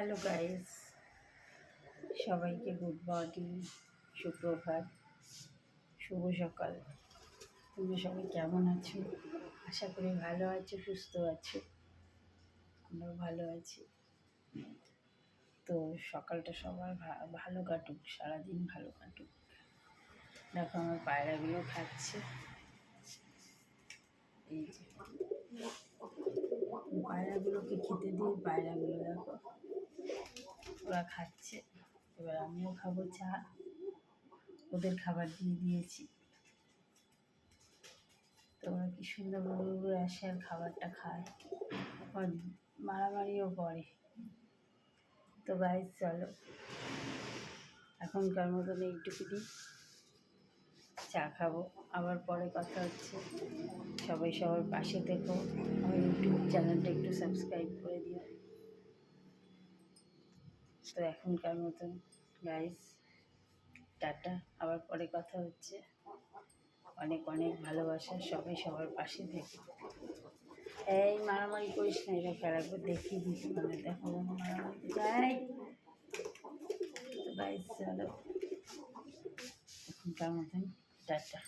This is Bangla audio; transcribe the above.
হ্যালো গাইস, সবাইকে গুড মর্নিং, সুপ্রভাত, শুভ সকাল। তোমরা সবাই কেমন আছো? আশা করি ভালো আছো, সুস্থ আছো। আমরাও ভালো আছি। তো সকালটা সবার ভালো কাটুক, সারাদিন ভালো কাটুক। দেখো আমার পায়রাগুলো খাচ্ছে। এই যে পায়রাগুলোকে খেতে দিই, পায়রাগুলো দেখো ওরা খাচ্ছে। এবার আমিও খাবো চা, ওদের খাবার দিয়ে দিয়েছি। তো ওরা কি সুন্দর করে আসে আর খাবারটা খায়, আবার মারামারিও করে। তো গাইস চলো এখনকার মতন এইটুকুনি, চা খাবো, আবার পরে কথা হচ্ছে। সবাই সবার পাশে থেকো, আমার ইউটিউব চ্যানেলটা একটু সাবস্ক্রাইব করে দিও। তো এখনকার মতন গাইস টাটা, আবার পরে কথা হচ্ছে। অনেক অনেক ভালোবাসা, সবাই সবার পাশে থেকো। এই মারামারি করিস না, এটা একবার দেখিয়ে দিস, মানে দেখো মারামারি যাই। তো গাইস চলো এখনকার মতন টাটা।